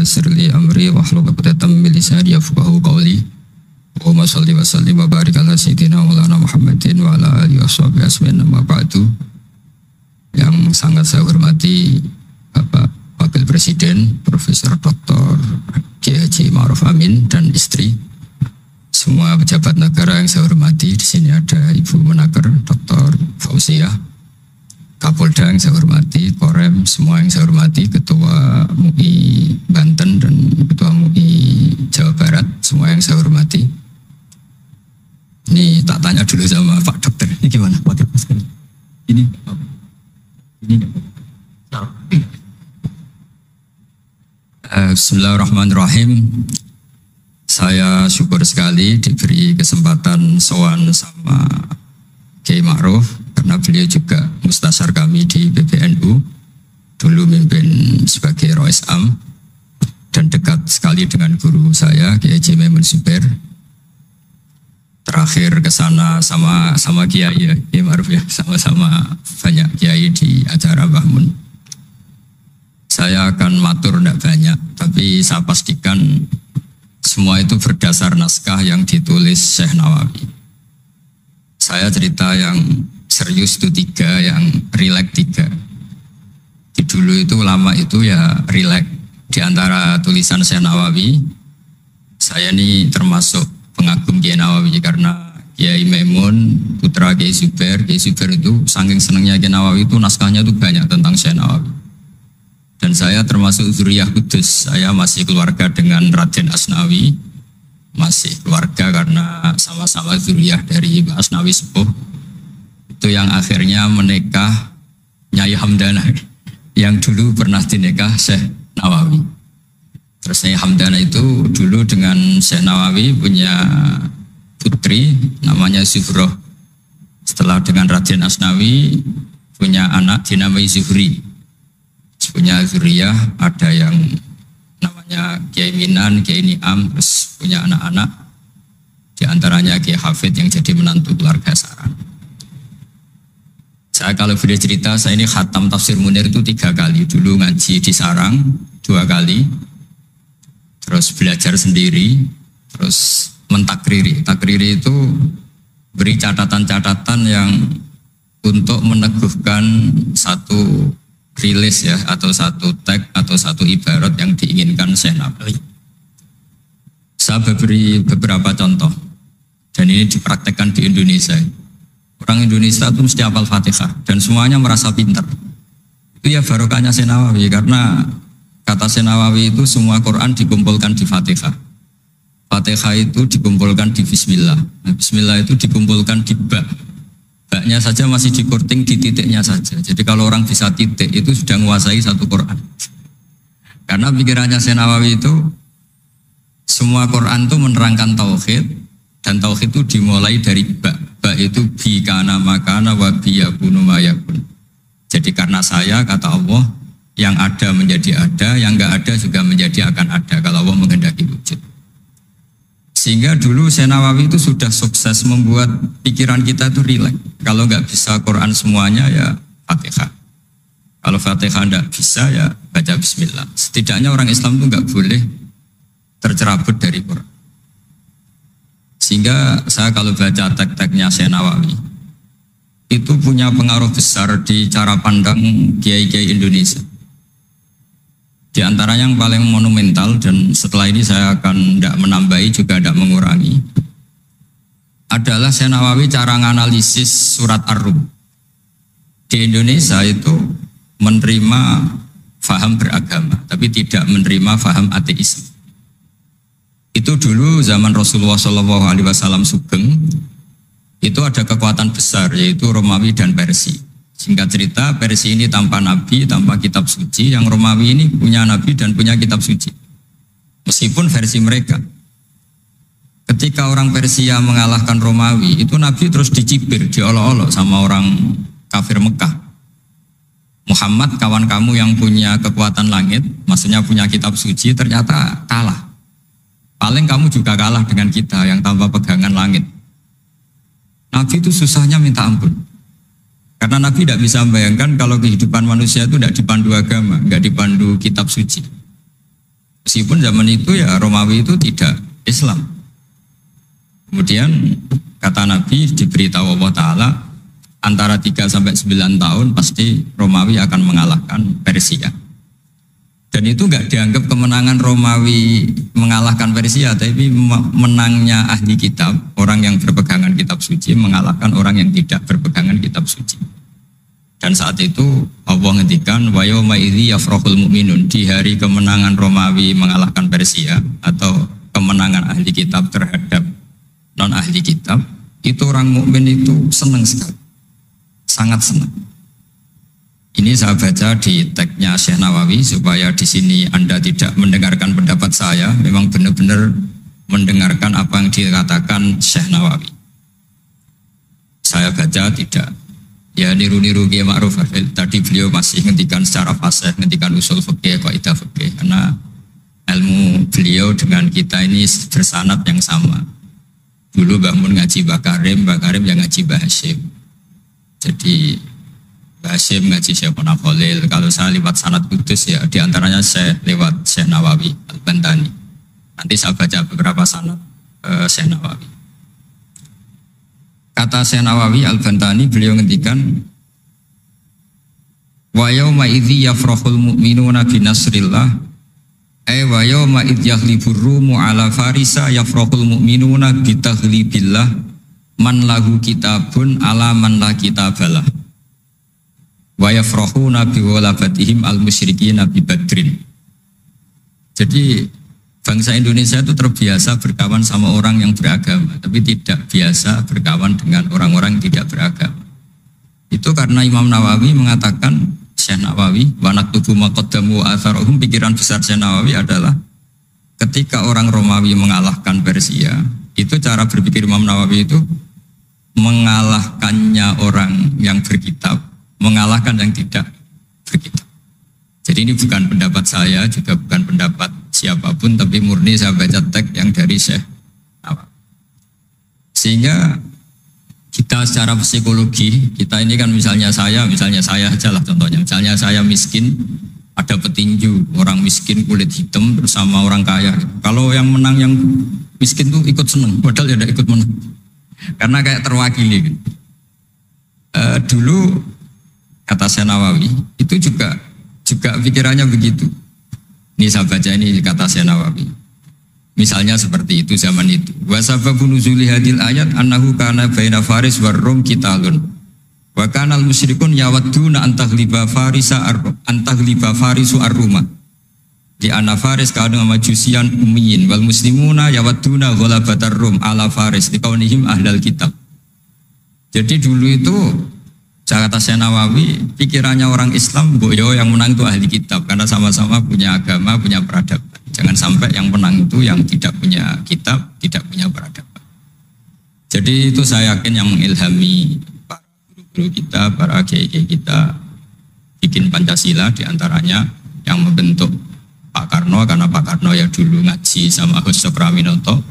wa yassir li amri wahlul 'uqdatam min lisani yafqahu qawli. Allahumma shalli wa sallim wa barik ala sayyidina Maulana Muhammadin wa ala alihi washabihi asmin amma ba'du. Yang sangat saya hormati Bapak Wakil Presiden Profesor Dr. Kiai Haji Ma'ruf Amin dan istri, semua pejabat negara yang saya hormati. Di sini ada Ibu Menaker Dr. Fauzia, Kapolda yang saya hormati, Korem, semua yang saya hormati, Ketua MUI Banten dan Ketua MUI Jawa Barat, semua yang saya hormati. Ini tak tanya dulu sama Pak Dokter, ini gimana Wakil Presiden? Ini Bismillahirrahmanirrahim. Saya syukur sekali diberi kesempatan sowan sama Kiai Ma'ruf, karena beliau juga mustasar kami di PBNU, dulu mimpin sebagai Rois Am dan dekat sekali dengan guru saya Kiai Haji Maimun Zubair. Terakhir ke sana sama Kiai Ma'ruf ya, sama-sama banyak kiai di acara Mbah Mun. Saya akan matur tidak banyak, tapi saya pastikan semua itu berdasar naskah yang ditulis Syekh Nawawi. Saya cerita yang serius itu 3, yang rileks 3. Di dulu itu lama itu ya rileks. Di antara tulisan Syekh Nawawi, saya ini termasuk pengagum Kiai Nawawi karena Kiai Maimun, putra Kiai Zubair itu saking senangnya Kiai Nawawi itu naskahnya itu banyak tentang Syekh Nawawi. Dan saya termasuk zuriyah Kudus. Saya masih keluarga dengan Raden Asnawi, masih keluarga karena sama-sama zuriyah dari Mbah Asnawi Sepuh. Itu yang akhirnya menikah Nyai Hamdana, yang dulu pernah dinikah Syekh Nawawi. Terus Nyai Hamdana itu dulu dengan Syekh Nawawi punya putri namanya Zuhroh. Setelah dengan Raden Asnawi punya anak dinamai Zuhri. Punya zuriyah, ada yang namanya Kiai Minan, Kiai Niam, terus punya anak-anak, di antaranya Kiai Hafid yang jadi menantu keluarga Saran. Saya kalau boleh cerita, saya ini khatam Tafsir Munir itu 3 kali. Dulu ngaji di Sarang 2 kali, terus belajar sendiri, terus mentakriri. Takriri itu beri catatan-catatan yang untuk meneguhkan satu rilis ya, atau satu tag atau satu ibarat yang diinginkan Syekh Nawawi. Saya beri beberapa contoh dan ini dipraktekkan di Indonesia. Orang Indonesia itu mesti hafal Fatihah dan semuanya merasa pintar. Itu ya barokahnya Syekh Nawawi, karena kata Syekh Nawawi itu semua Quran dikumpulkan di Fatihah. Fatihah itu dikumpulkan di Bismillah. Nah, Bismillah itu dikumpulkan di Ba. Baknya saja masih dikorting di titiknya saja. Jadi kalau orang bisa titik itu sudah menguasai satu Quran. Karena pikirannya Syekh Nawawi itu semua Quran itu menerangkan tauhid, dan tauhid itu dimulai dari ba. Ba itu bi kana makana wa bi yakunu mayakun. Jadi karena saya, kata Allah, yang ada menjadi ada, yang enggak ada juga menjadi akan ada kalau Allah menghendaki wujud. Sehingga dulu Syekh Nawawi itu sudah sukses membuat pikiran kita itu rileks. Kalau nggak bisa Quran semuanya ya Fatihah. Kalau Fatihah nggak bisa ya baca Bismillah. Setidaknya orang Islam itu nggak boleh tercerabut dari Quran. Sehingga saya kalau baca teks-teksnya Syekh Nawawi itu punya pengaruh besar di cara pandang kiai-kiai Indonesia. Di antara yang paling monumental, dan setelah ini saya akan tidak menambahi juga tidak mengurangi, adalah Syekh Nawawi cara menganalisis surat Ar-Rum. Di Indonesia itu menerima faham beragama, tapi tidak menerima faham ateisme. Itu dulu zaman Rasulullah SAW sugeng, itu ada kekuatan besar yaitu Romawi dan Persia. Singkat cerita, Persia ini tanpa nabi, tanpa kitab suci. Yang Romawi ini punya nabi dan punya kitab suci, meskipun versi mereka. Ketika orang Persia mengalahkan Romawi, itu nabi terus dicibir, diolok-olok sama orang kafir Mekah. Muhammad, kawan kamu yang punya kekuatan langit, maksudnya punya kitab suci, ternyata kalah. Paling kamu juga kalah dengan kita yang tanpa pegangan langit. Nabi itu susahnya minta ampun. Karena Nabi tidak bisa membayangkan kalau kehidupan manusia itu tidak dipandu agama, tidak dipandu kitab suci. Meskipun zaman itu ya Romawi itu tidak Islam. Kemudian kata Nabi diberitahu Allah Ta'ala antara 3 sampai 9 tahun pasti Romawi akan mengalahkan Persia. Dan itu enggak dianggap kemenangan Romawi mengalahkan Persia, tapi menangnya ahli kitab, orang yang berpegangan kitab suci mengalahkan orang yang tidak berpegangan kitab suci. Dan saat itu Allah ngendikan wa yauma idzi yafrahul mu'minun, di hari kemenangan Romawi mengalahkan Persia atau kemenangan ahli kitab terhadap non ahli kitab, itu orang mukmin itu senang sekali. Sangat senang. Ini saya baca di tagnya Syekh Nawawi supaya di sini Anda tidak mendengarkan pendapat saya, memang benar-benar mendengarkan apa yang dikatakan Syekh Nawawi. Saya baca tidak ya niru-niru Kiai Ma'ruf. Tadi beliau masih ngendikan secara fasih, ngendikan usul fikih, kaidah fikih, karena ilmu beliau dengan kita ini bersanad yang sama. Dulu Mbah Mun ngaji Mbah Karim yang ngaji Mbah Hasyim. Jadi Mbah Hasyim ngaji Syekh Khalil. Kalau saya lewat sanad kudus ya diantaranya saya lewat Syekh Nawawi Al-Bantani. Nanti saya baca beberapa sanad Syekh Nawawi. Kata Syekh Nawawi Al-Bantani, beliau ngendikan wa yauma idzi yafrahul mu'minuna bi nasrillah wa yauma idz yahlibur rumu ala farisa yafrahul mu'minuna bi taghlibillah man lahu kitabun ala man la kitabalah wa yafrahuna bi walabatihim al musyrikina bi badrin. Jadi bangsa Indonesia itu terbiasa berkawan sama orang yang beragama, tapi tidak biasa berkawan dengan orang-orang yang tidak beragama. Itu karena Imam Nawawi mengatakan, Syekh Nawawi, wa naktubu maqaddamu atharohum, pikiran besar Syekh Nawawi adalah ketika orang Romawi mengalahkan Persia, itu cara berpikir Imam Nawawi itu mengalahkannya orang yang berkitab, mengalahkan yang tidak berkitab. Jadi ini bukan pendapat saya, juga bukan pendapat siapapun, tapi murni saya baca teks yang dari Syekh Nawawi. Sehingga kita secara psikologi, kita ini kan misalnya saya aja lah contohnya, misalnya saya miskin, ada petinju, orang miskin kulit hitam bersama orang kaya. Kalau yang menang yang miskin tuh ikut seneng, padahal ya tidak ikut menang, karena kayak terwakili. Dulu kata Syekh Nawawi itu juga pikirannya begitu. Ini saya baca ini kata Syekh Nawawi. Misalnya seperti itu zaman itu. Wa sababu nuzuli hadil ayat annahu kana baina Faris war Rum qitalun. Wa kana al musyrikun yawadduna antaghliba farisu ar-Ruma. Di anna Faris kana majusian ummiyin wal muslimuna yawadduna ghalabatar Rum ala Faris liqaunihim ahlal kitab. Jadi dulu itu kata Syekh Nawawi, pikirannya orang Islam, boyo yang menang itu ahli kitab karena sama-sama punya agama, punya peradaban. Jangan sampai yang menang itu yang tidak punya kitab, tidak punya peradaban. Jadi itu saya yakin yang mengilhami para guru-guru kita, para kiai-kiai kita bikin Pancasila, diantaranya yang membentuk Pak Karno, karena Pak Karno ya dulu ngaji sama Agus Sokraminoto,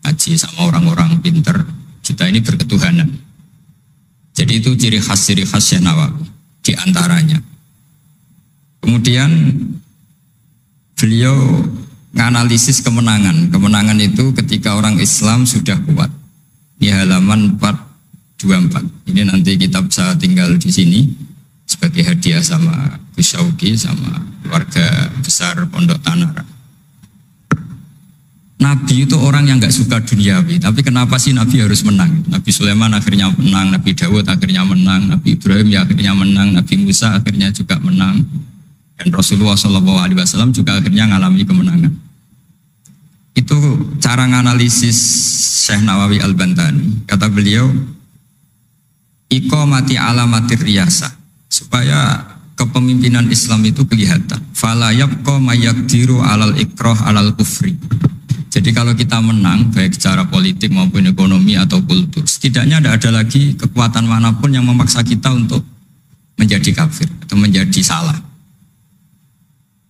ngaji sama orang-orang pinter. Kita ini berketuhanan. Jadi itu ciri khas Syekh Nawawi di antaranya. Kemudian beliau menganalisis kemenangan. Kemenangan itu ketika orang Islam sudah kuat. Ini halaman 424. Ini nanti kita bisa tinggal di sini sebagai hadiah sama Gus Syauqi sama keluarga besar Pondok Tanara. Nabi itu orang yang nggak suka duniawi, tapi kenapa sih Nabi harus menang? Nabi Sulaiman akhirnya menang, Nabi Dawud akhirnya menang, Nabi Ibrahim ya akhirnya menang, Nabi Musa akhirnya juga menang, dan Rasulullah SAW juga akhirnya mengalami kemenangan. Itu cara menganalisis Syekh Nawawi Al-Bantani. Kata beliau, iqamati alamatir riyasah, supaya kepemimpinan Islam itu kelihatan. Fala yabqa mayaqdiru alal ikrah alal kufri. Jadi kalau kita menang, baik secara politik maupun ekonomi atau kultur, setidaknya tidak ada lagi kekuatan manapun yang memaksa kita untuk menjadi kafir atau menjadi salah.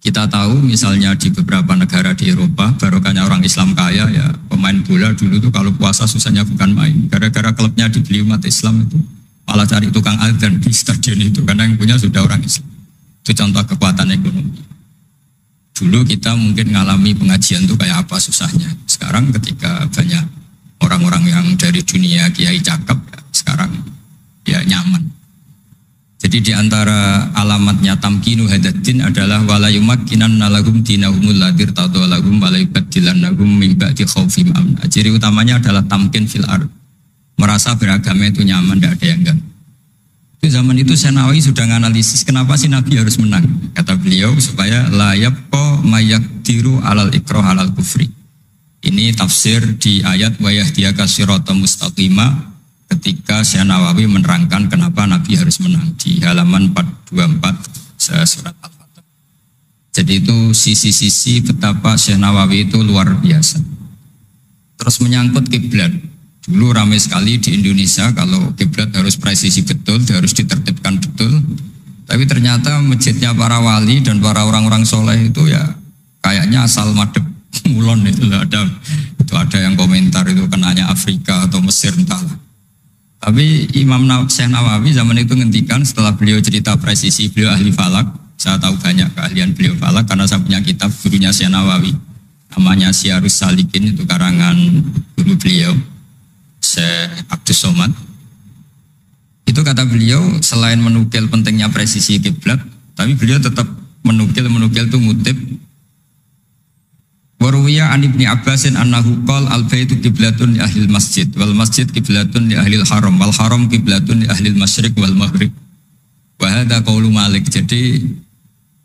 Kita tahu misalnya di beberapa negara di Eropa, barokahnya orang Islam kaya, ya pemain bola dulu tuh kalau puasa susahnya bukan main. Gara-gara klubnya dibeli umat Islam itu, malah cari tukang adzan di stadion itu, karena yang punya sudah orang Islam. Itu contoh kekuatan ekonomi. Dulu kita mungkin ngalami pengajian tuh kayak apa susahnya. Sekarang ketika banyak orang-orang yang dari dunia kiai cakep, ya sekarang ya nyaman. Jadi di antara alamatnya tamkinu hadatin adalah wala yumakkinanna lahum dinahumul ladzi irtadha lahum wa la yubaddilannahum min ba'di khaufihim amna. Ciri utamanya adalah tamkin fil ard. Merasa beragama itu nyaman, tidak ada yang enggak. Itu zaman itu Senawi sudah menganalisis kenapa sih Nabi harus menang. Kata beliau supaya la yabqa mayaqdiru alal ikrah alal kufri. Ini tafsir di ayat wa yahdiyaka siratan mustaqima ketika Syekh Nawawi menerangkan kenapa Nabi harus menang di halaman 424 surat Al-Fatih. Jadi itu sisi-sisi betapa Syekh Nawawi itu luar biasa. Terus menyangkut kiblat. Dulu ramai sekali di Indonesia kalau kiblat harus presisi betul, harus ditertibkan betul. Tapi ternyata masjidnya para wali dan para orang-orang soleh itu ya kayaknya asal madep mulon itu ada yang komentar itu kenanya Afrika atau Mesir entahlah. Tapi Imam Syekh Nawawi zaman itu ngendikan setelah beliau cerita presisi, beliau ahli falak. Saya tahu banyak keahlian beliau falak karena saya punya kitab gurunya Syekh Nawawi. Namanya Syiarus Salikin, itu karangan guru beliau Syekh Abdus Somad. Itu kata beliau selain menukil pentingnya presisi kiblat, tapi beliau tetap menukil itu ngutip Waruwiya an Ibni Abbasin annahu qala al-baitu qiblatun li ahlil masjid wal masjid qiblatun li ahlil haram wal haram qiblatun li ahlil masyriq wal maghrib. Wa hadza qaulu Malik. Jadi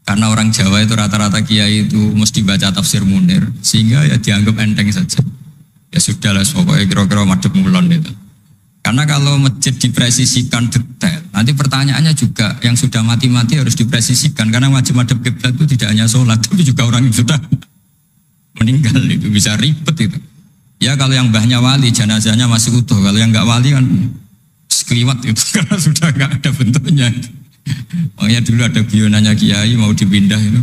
karena orang Jawa itu rata-rata kiai itu mesti baca tafsir Munir sehingga ya dianggap enteng saja. Ya sudahlah pokoknya kira-kira madhep mulon itu. Karena kalau masjid dipresisikan detail, nanti pertanyaannya juga yang sudah mati-mati harus dipresisikan karena wajib madhep kiblat itu tidak hanya sholat tapi juga orang yang sudah meninggal itu bisa ribet itu. Ya kalau yang mbahnya wali jenazahnya masih utuh, kalau yang enggak wali kan sekeliwat itu karena sudah enggak ada bentuknya. Makanya dulu ada guyonannya kiai mau dipindah itu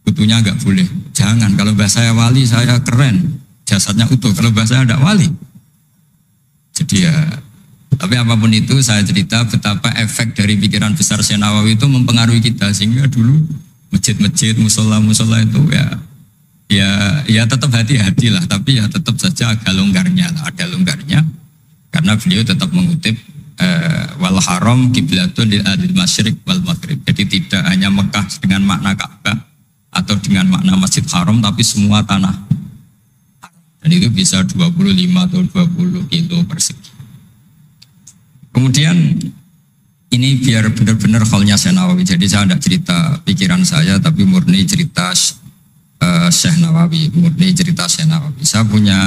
utuhnya enggak boleh. Jangan, kalau mbah saya wali saya keren, jasadnya utuh. Kalau mbah saya enggak wali. Jadi ya, tapi apapun itu saya cerita betapa efek dari pikiran besar Syekh Nawawi itu mempengaruhi kita sehingga dulu masjid-masjid, musola-musola itu ya tetap hati-hati lah, tapi ya tetap saja agak longgarnya lah, ada longgarnya karena beliau tetap mengutip wal haram qiblatun lil adil masyriq wal maghrib. Jadi tidak hanya Mekah dengan makna Ka'bah atau dengan makna Masjid Haram, tapi semua tanah. Dan itu bisa 25 atau 20 kilo persegi. Kemudian ini biar benar-benar halnya Syekh Nawawi. Jadi saya tidak cerita pikiran saya, tapi murni cerita Syekh Nawawi, murni cerita Syekh Nawawi. Saya punya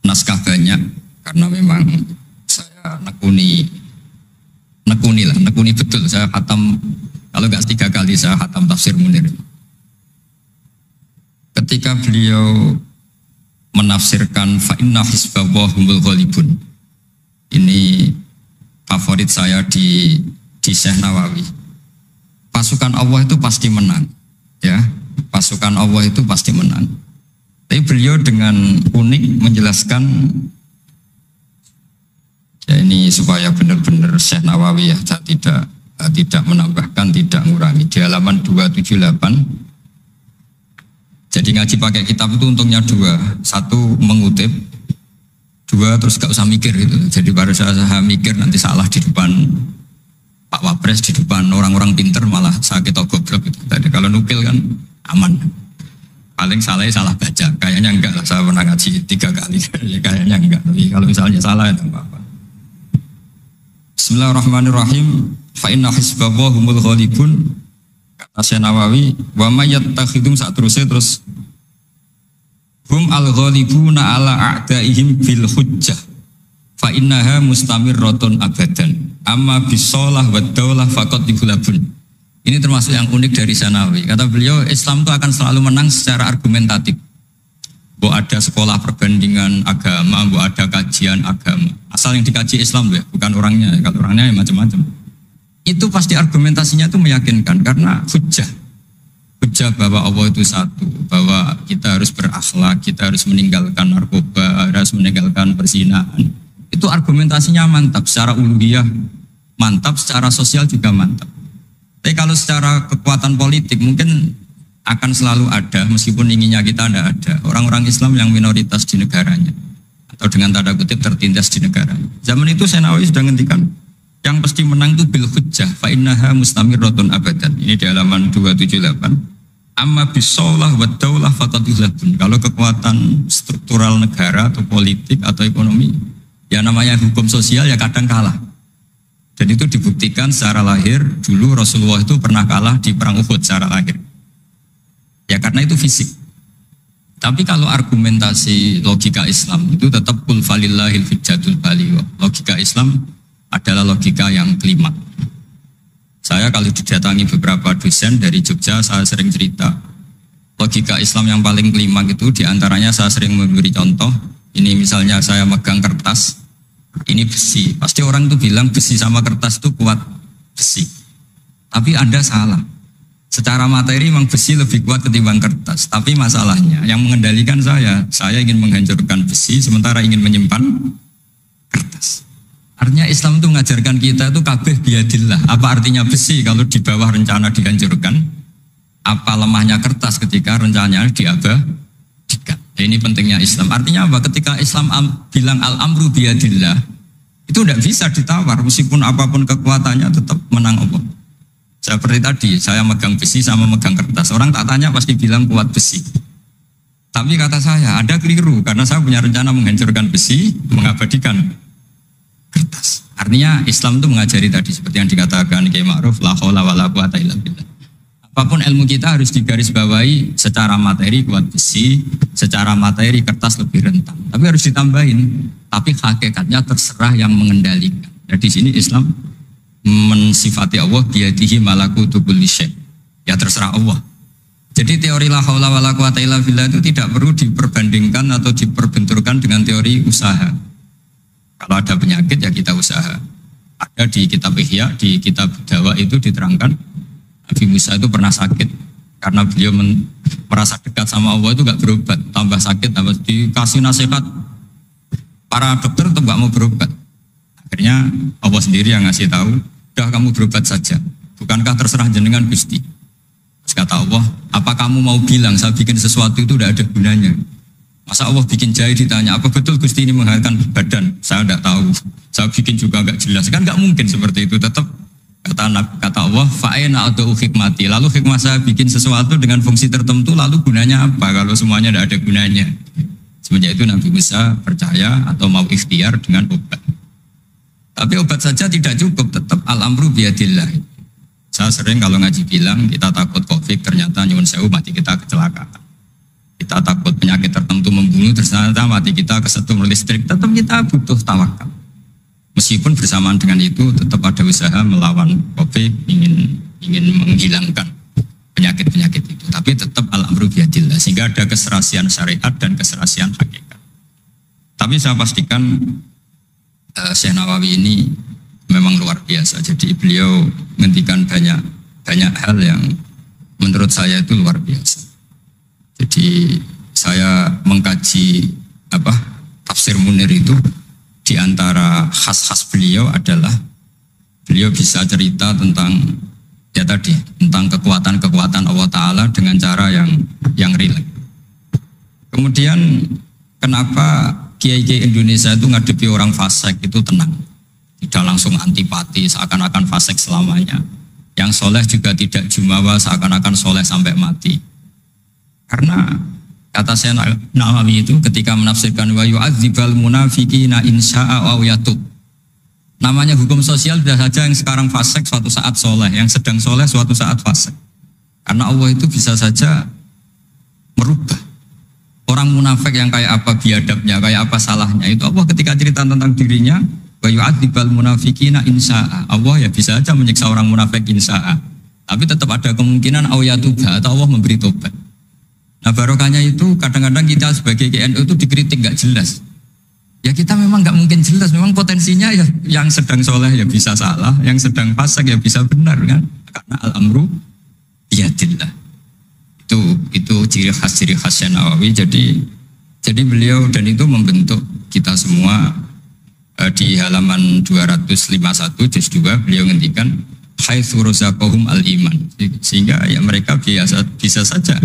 naskah banyak karena memang saya nekuni betul. Saya khatam, kalau nggak 3 kali saya khatam tafsir Munir. Ketika beliau menafsirkan fa inna hizballahi humul ghalibun. Ini favorit saya di Syekh Nawawi. Pasukan Allah itu pasti menang, ya. Pasukan Allah itu pasti menang. Tapi beliau dengan unik menjelaskan, ya ini supaya benar-benar Syekh Nawawi ya, tidak menambahkan, tidak mengurangi. Di halaman 278. Jadi ngaji pakai kitab itu untungnya 2. 1 mengutip, 2 terus gak usah mikir gitu. Jadi baru saya mikir nanti salah di depan Pak Wapres, di depan orang-orang pinter malah sakit atau goblok gitu. Jadi kalau nukil kan aman. Paling salah baca. Kayaknya enggak lah, saya pernah ngaji 3 kali. Kayaknya enggak. Tapi kalau misalnya salah itu apa-apa. Bismillahirrahmanirrahim. Fa inna hizballahi humul ghalibun. Kata Syekh Nawawi, wa may yattakhidum terus hum al-ghalibuna ala a'daihim bil hujjah fa innaha mustamirratun abadan amma bisolah wa daulah faqad dibulabun. Ini termasuk yang unik dari Syekh Nawawi. Kata beliau, Islam itu akan selalu menang secara argumentatif. Bahwa ada sekolah perbandingan agama, bahwa ada kajian agama. Asal yang dikaji Islam ya, bukan orangnya. Kalau orangnya ya macam-macam. Itu pasti argumentasinya itu meyakinkan karena hujjah bahwa Allah itu satu, bahwa kita harus berakhlak, kita harus meninggalkan narkoba, harus meninggalkan perzinahan. Itu argumentasinya mantap, secara uluhiyah mantap, secara sosial juga mantap. Tapi kalau secara kekuatan politik mungkin akan selalu ada meskipun inginnya kita tidak ada. Orang-orang Islam yang minoritas di negaranya atau dengan tanda kutip tertindas di negaranya. Zaman itu Senawi sudah ngendikan yang pasti menang itu bil hujjah fa innaha mustamirratun abadan. Ini di halaman 278. Amma bisaulah wa daulah faqad ihlabun. Kalau kekuatan struktural negara atau politik atau ekonomi, ya namanya hukum sosial ya kadang kalah. Dan itu dibuktikan secara lahir. Dulu Rasulullah itu pernah kalah di perang Uhud secara lahir. Ya karena itu fisik. Tapi kalau argumentasi logika Islam itu tetap kul falillahil hujjatul baligh. Logika Islam adalah logika yang kelima. Saya kalau didatangi beberapa dosen dari Jogja, saya sering cerita logika Islam yang paling kelima itu diantaranya saya sering memberi contoh. Ini misalnya saya megang kertas, ini besi. Pasti orang itu bilang besi sama kertas itu kuat besi. Tapi Anda salah. Secara materi memang besi lebih kuat ketimbang kertas. Tapi masalahnya yang mengendalikan saya ingin menghancurkan besi sementara ingin menyimpan kertas. Artinya Islam itu mengajarkan kita itu kabeh biadillah. Apa artinya besi kalau di bawah rencana dihancurkan? Apa lemahnya kertas ketika rencananya diabadikan? Ini pentingnya Islam. Artinya apa? Ketika Islam bilang al-amru biadillah, itu tidak bisa ditawar. Meskipun apapun kekuatannya tetap menang Allah. Seperti tadi, saya megang besi sama megang kertas. Orang tak tanya pasti bilang kuat besi. Tapi kata saya, Anda keliru. Karena saya punya rencana menghancurkan besi, mengabadikan kertas. Artinya Islam itu mengajari tadi, seperti yang dikatakan Kiai Ma'ruf, la haula wala quwata illa billah. Apapun ilmu kita harus digarisbawahi secara materi kuat besi, secara materi kertas lebih rentan. Tapi harus ditambahin, tapi hakikatnya terserah yang mengendalikan. Jadi di sini Islam mensifati Allah biyadihi malakutu kulli syai'. Ya terserah Allah. Jadi teori la haula wala quwata illa billah itu tidak perlu diperbandingkan atau diperbenturkan dengan teori usaha. Kalau ada penyakit ya kita usaha. Ada di kitab Ihya, di kitab Dawa itu diterangkan Nabi Musa itu pernah sakit karena beliau merasa dekat sama Allah itu gak berobat, tambah sakit, tambah dikasih nasihat. Para dokter tetap gak mau berobat. Akhirnya Allah sendiri yang ngasih tahu, udah kamu berobat saja. Bukankah terserah jenengan Gusti? Terus kata Allah, apa kamu mau bilang saya bikin sesuatu itu udah ada gunanya? Masa Allah bikin jahe ditanya, apa betul Gusti ini menghalalkan badan? Saya tidak tahu. Saya bikin juga gak jelas. Kan gak mungkin seperti itu. Tetap kata Allah, fa'ena atau hikmati. Lalu hikmah saya bikin sesuatu dengan fungsi tertentu, lalu gunanya apa? Kalau semuanya tidak ada gunanya. Semenjak itu Nabi Musa percaya atau mau ikhtiar dengan obat. Tapi obat saja tidak cukup, tetap al-amru biyadillah. Saya sering kalau ngaji bilang, kita takut COVID, ternyata nyuwun sewu mati kita kecelakaan. Kita takut penyakit tertentu membunuh, ternyata mati kita kesetrum listrik. Tetap kita butuh tawakal. Meskipun bersamaan dengan itu, tetap ada usaha melawan COVID, ingin menghilangkan penyakit-penyakit itu. Tapi tetap al-amru biyadillah, sehingga ada keserasian syariat dan keserasian hakikat. Tapi saya pastikan Syekh Nawawi ini memang luar biasa. Jadi beliau menghentikan banyak hal yang menurut saya itu luar biasa. Jadi saya mengkaji tafsir Munir itu, di antara khas-khas beliau adalah beliau bisa cerita tentang tentang kekuatan-kekuatan Allah Ta'ala dengan cara yang rileks. Kemudian kenapa kiai-kiai Indonesia itu ngadepi orang fasik itu tenang, tidak langsung antipati seakan-akan fasik selamanya. Yang soleh juga tidak jumawa seakan-akan soleh sampai mati. Karena kata Syekh Nawawi itu ketika menafsirkan wa yu'adzibal munafiqina insya'a aw yatub. Namanya hukum sosial sudah saja yang sekarang fasik suatu saat soleh, yang sedang soleh suatu saat fasik. Karena Allah itu bisa saja merubah. Orang munafik yang kayak apa biadabnya, kayak apa salahnya, itu Allah ketika cerita tentang dirinya, wa yu'adzibal munafiqina insya'a. Allah ya bisa saja menyiksa orang munafik insya'a. Tapi tetap ada kemungkinan au yatuba atau Allah memberi tobat. Nah barokahnya itu kadang-kadang kita sebagai GNU itu dikritik gak jelas. Ya kita memang gak mungkin jelas, memang potensinya ya yang sedang soleh ya bisa salah, yang sedang fasik ya bisa benar kan. Karena al-amru biyadillah. Itu ciri khas Nawawi. Jadi beliau dan itu membentuk kita semua di halaman 251 juz 2 beliau ngendikan haitsu razaqahum al-iman. Sehingga ya mereka bisa saja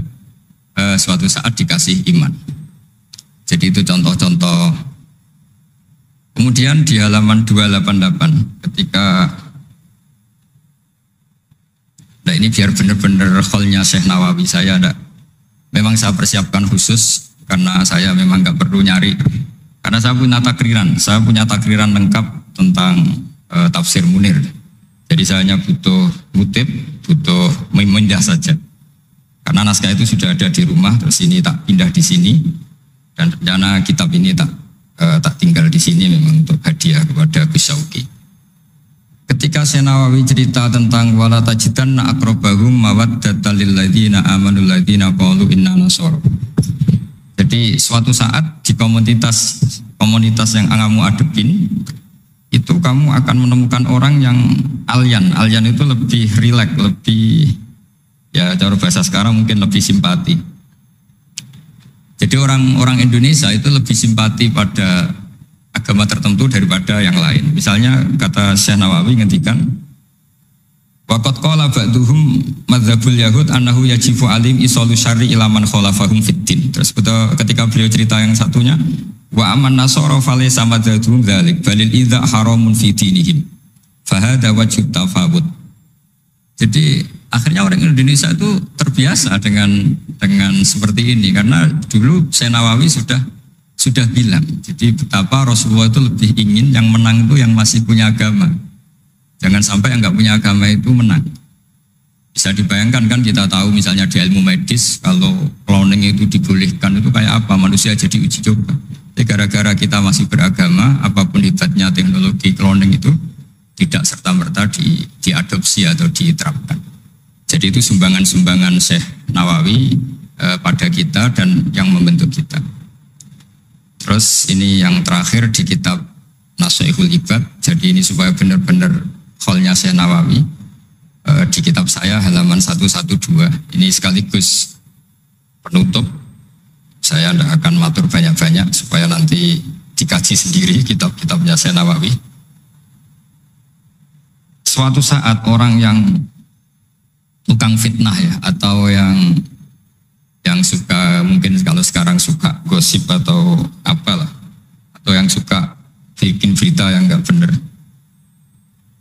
suatu saat dikasih iman. Jadi itu contoh-contoh. Kemudian di halaman 288 ketika nah ini biar benar-benar kholnya Syekh Nawawi saya ada. Memang saya persiapkan khusus karena saya memang nggak perlu nyari. Karena saya punya takriran lengkap tentang tafsir Munir. Jadi saya hanya butuh kutip, butuh memindah saja. Karena naskah itu sudah ada di rumah, terus ini tak pindah di sini. Dan rencana kitab ini tak tinggal di sini memang untuk hadiah kepada Gus Syauqi. Ketika Syekh Nawawi cerita tentang wala tajidanna aqrabahum mawaddatan lil ladzina amanu ladzina qalu inna nasara. Jadi suatu saat di komunitas yang kamu adepin itu kamu akan menemukan orang yang alyan itu lebih rileks, lebih ya cara bahasa sekarang mungkin lebih simpati. Jadi orang Indonesia itu lebih simpati pada agama tertentu daripada yang lain. Misalnya kata Syekh Nawawi ngendikan waqad qala ba'duhum madzhabul yahud annahu yajibu alim isalu syarri ila man khalafahum fiddin. Terus ketika beliau cerita yang satunya wa aman nasara falaysa madzhabum dzalik balil idza haramun fi dinihim fa hadza wajhu tafawut. Jadi akhirnya orang Indonesia itu terbiasa dengan seperti ini karena dulu Syekh Nawawi sudah bilang. Jadi betapa Rasulullah itu lebih ingin yang menang itu yang masih punya agama. Jangan sampai yang nggak punya agama itu menang. Bisa dibayangkan kan kita tahu misalnya di ilmu medis kalau cloning itu dibolehkan itu kayak apa manusia jadi uji coba. Jadi gara-gara kita masih beragama apapun hebatnya teknologi cloning itu tidak serta-merta diadopsi atau diterapkan. Jadi itu sumbangan-sumbangan Syekh Nawawi pada kita dan yang membentuk kita. Terus ini yang terakhir di kitab Nashihul Ibad. Jadi ini supaya benar-benar kholnya Syekh Nawawi di kitab saya halaman 112. Ini sekaligus penutup. Saya tidak akan matur banyak-banyak supaya nanti dikaji sendiri kitab-kitabnya Syekh Nawawi. Suatu saat orang yang tukang fitnah ya atau yang suka mungkin kalau sekarang suka gosip atau apalah atau yang suka bikin berita yang enggak benar.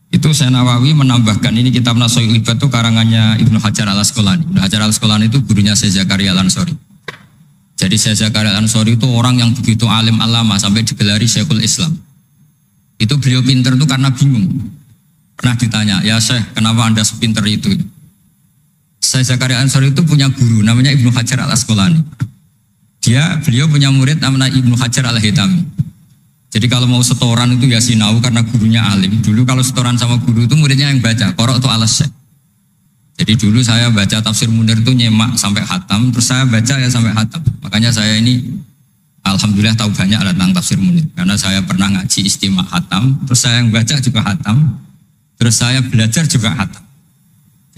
Itu Syekh Nawawi menambahkan ini kitab Nashihul Ibad itu karangannya Ibnu Hajar al-Asqalani. Ibnu Hajar al-Asqalani itu gurunya Syekh Zakaria al-Ansori. Jadi Syekh Zakaria al-Ansori itu orang yang begitu alim alama sampai digelari Syekhul Islam. Itu beliau pintar itu karena bingung. Pernah ditanya, ya Syekh, kenapa Anda sepinter itu? Syekh Zakaria al-Ansori itu punya guru namanya Ibnu Hajar al-Asqalani. Beliau punya murid namanya Ibnu Hajar al-Haytami. Jadi kalau mau setoran itu ya sinau karena gurunya alim. Dulu kalau setoran sama guru itu muridnya yang baca, korok itu alas Syekh. Jadi dulu saya baca tafsir Munir itu nyemak sampai khatam, terus saya baca ya sampai khatam. Makanya saya ini alhamdulillah tahu banyak tentang tafsir Munir. Karena saya pernah ngaji istimak khatam, terus saya yang baca juga khatam, terus saya belajar juga khatam.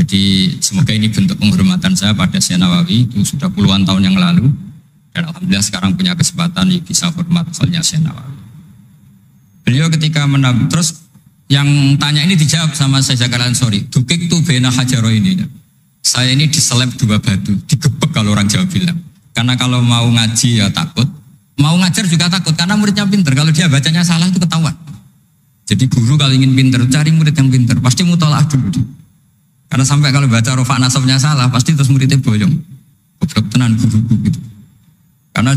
Jadi semoga ini bentuk penghormatan saya pada Syekh Nawawi itu sudah puluhan tahun yang lalu. Dan alhamdulillah sekarang punya kesempatan bisa hormat kholnya Syekh Nawawi. Beliau ketika terus yang tanya ini dijawab sama Syekh Zakaria al-Ansori. Dukik tu bena hajaro ini. Saya ini diseleb 2 batu, digebek kalau orang Jawa bilang. Karena kalau mau ngaji ya takut, mau ngajar juga takut karena muridnya pinter. Kalau dia bacanya salah itu ketahuan. Jadi guru kalau ingin pinter cari murid yang pinter, pasti mutolaah dulu. Karena sampai kalau baca rofa nasabnya salah, pasti terus muridnya boyong. Goblok tenan guru-guru gitu. Karena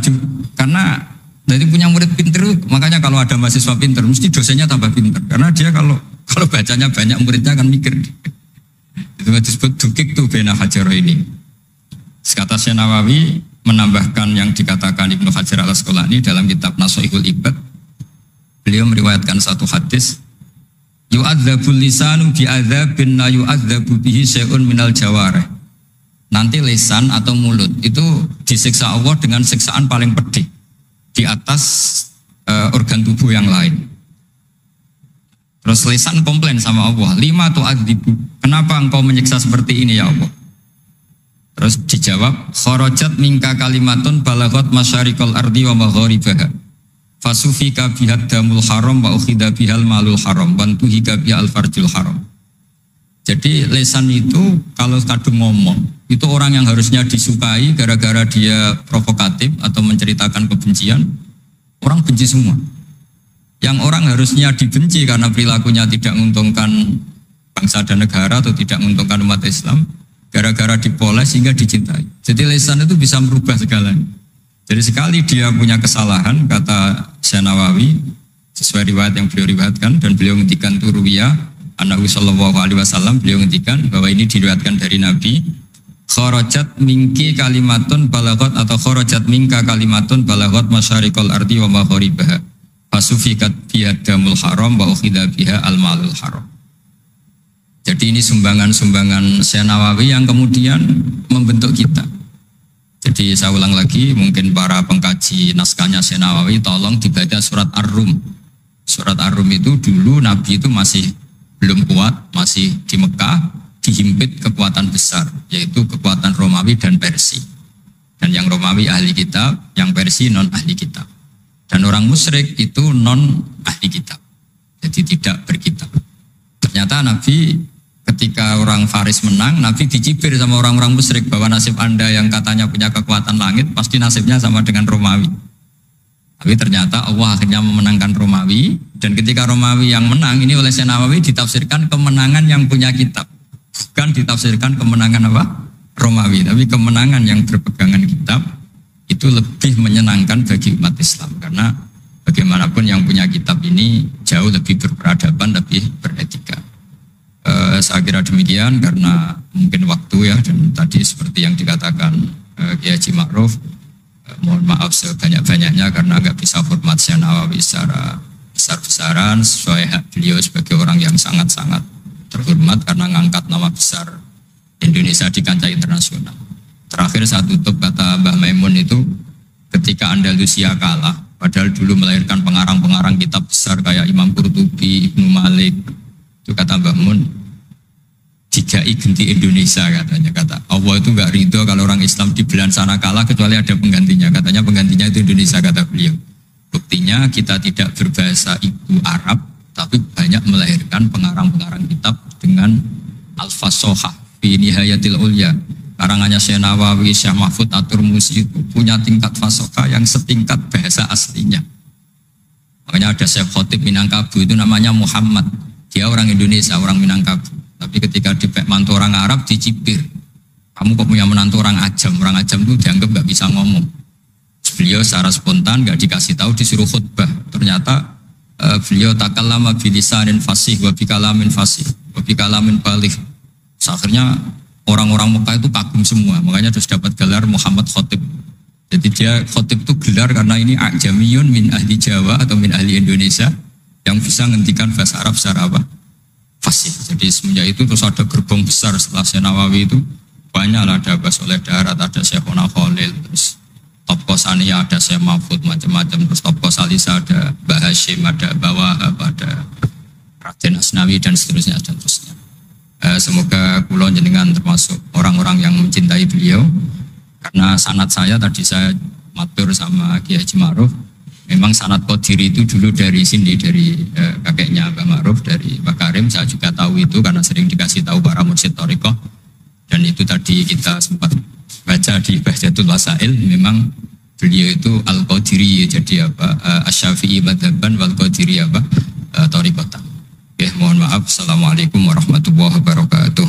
jadi punya murid pinter, makanya kalau ada mahasiswa pinter, mesti dosennya tambah pinter. Karena dia kalau bacanya banyak, muridnya akan mikir. Itu disebut dukik tu bena hajaro ini. Kata Syekh Nawawi menambahkan yang dikatakan Ibnu Hajar al-Asqalani dalam kitab Nashihul Ibad. Beliau meriwayatkan satu hadis. Yu'adzabul lisanu bi'adzabin la yu'adzabu bihi syai'un minal jawarih. Nanti lisan atau mulut itu disiksa Allah dengan siksaan paling pedih di atas organ tubuh yang lain. Terus lisan komplain sama Allah, 5 tu'adzibu. Kenapa engkau menyiksa seperti ini ya Allah? Terus dijawab, kharajat minka kalimatun balaghat masyariqal ardi wa magharibaha. Fasufika bihad damul haram wa ukhida bihal malul haram wa tuhika bihal farjul haram. Jadi lesan itu kalau kadung ngomong, itu orang yang harusnya disukai gara-gara dia provokatif atau menceritakan kebencian, orang benci semua. Yang orang harusnya dibenci karena perilakunya tidak menguntungkan bangsa dan negara atau tidak menguntungkan umat Islam, gara-gara dipoles sehingga dicintai. Jadi lesan itu bisa merubah segalanya. Jadi sekali dia punya kesalahan, kata Syekh Nawawi, sesuai riwayat yang beliau riwayatkan, dan beliau ngendikan turuwiyah, Nabi sallallahu alaihi wasallam, beliau ngendikan bahwa ini diriwayatkan dari Nabi, kharajat minki kalimatun balagot atau kharajat minka kalimatun balagot masyariqal ardi wa magharibaha fasufikat biyadamul haram wa ukhidha biha al-malul haram. Jadi ini sumbangan-sumbangan Syekh Nawawi yang kemudian membentuk kita. Jadi saya ulang lagi, mungkin para pengkaji naskahnya Syekh Nawawi tolong dibaca surat Ar-Rum. Surat Ar-Rum itu dulu Nabi itu masih belum kuat, masih di Mekah, dihimpit kekuatan besar, yaitu kekuatan Romawi dan Persia. Dan yang Romawi ahli kitab, yang Persia non ahli kitab. Dan orang musyrik itu non ahli kitab, jadi tidak berkitab. Ternyata Nabi ketika orang Faris menang, Nabi dicibir sama orang-orang musyrik bahwa nasib Anda yang katanya punya kekuatan langit pasti nasibnya sama dengan Romawi. Tapi ternyata Allah akhirnya memenangkan Romawi, dan ketika Romawi yang menang ini oleh Syekh Nawawi ditafsirkan kemenangan yang punya kitab. Bukan ditafsirkan kemenangan apa? Romawi, tapi kemenangan yang berpegangan kitab itu lebih menyenangkan bagi umat Islam, karena bagaimanapun yang punya kitab ini jauh lebih berperadaban, lebih beretika. Saya kira demikian karena mungkin waktu ya, dan tadi seperti yang dikatakan Kiai Haji Ma'ruf, mohon maaf sebanyak-banyaknya karena nggak bisa hormat Syekh Nawawi secara besar-besaran sesuai hak beliau sebagai orang yang sangat-sangat terhormat karena ngangkat nama besar Indonesia di kancah internasional. Terakhir saya tutup kata Mbah Maimun itu, ketika Andalusia kalah, padahal dulu melahirkan pengarang-pengarang kitab besar kayak Imam Qurtubi, Ibnu Malik, itu kata Mbah Mun, digai genti Indonesia katanya. Kata Allah itu gak ridho kalau orang Islam di belahan sana kalah kecuali ada penggantinya. Katanya penggantinya itu Indonesia, kata beliau. Buktinya kita tidak berbahasa ibu Arab, tapi banyak melahirkan pengarang-pengarang kitab dengan al-fasohah fi nihayatil ulya. Karangannya Syekh Nawawi, Syekh Mahfud At-Turmusi itu punya tingkat fasohah yang setingkat bahasa aslinya. Makanya ada Syekh Khotib Minangkabau itu namanya Muhammad. Dia orang Indonesia, orang Minangkabau. Tapi ketika dipek mantu orang Arab dicibir. Kamu kok punya menantu orang Ajam? Orang Ajam itu dianggap gak bisa ngomong. Beliau secara spontan gak dikasih tahu, disuruh khutbah. Ternyata beliau takallama bilisanin fasih wa bikalamin fasih wa bikalamin balik. Akhirnya orang-orang Mekah itu kagum semua. Makanya terus dapat gelar Muhammad Khotib. Jadi dia Khotib itu gelar karena ini Ajamiyun min ahli Jawa atau min ahli Indonesia yang bisa ngendikan bahasa Arab secara apa? Fasih. Jadi semenjak itu terus ada gerbong besar setelah Syekh Nawawi itu banyak lah, ada Abbas Soleh Darat, ada Syekhona Khalil, terus Top Kosania ada Syekh Mahfud, macam-macam, terus Top Kosalisa ada Mbah Hashim, ada Mbah Wahab, ada Raden Asnawi dan seterusnya dan terusnya. Semoga kula jenengan termasuk orang-orang yang mencintai beliau, karena sanad saya tadi saya matur sama Kiai Haji Ma'ruf. Memang sanad Qadiri itu dulu dari sini, dari kakeknya Mbah Ma'ruf, dari Mbah Karim. Saya juga tahu itu karena sering dikasih tahu para mursyid thariqah. Dan itu tadi kita sempat baca di Bahjatul Wasail, memang beliau itu Al-Qadiri, jadi apa? Asy-Syafi'i madzhaban wal Qadiri apa? Thariqatan. Mohon maaf. Assalamualaikum warahmatullahi wabarakatuh.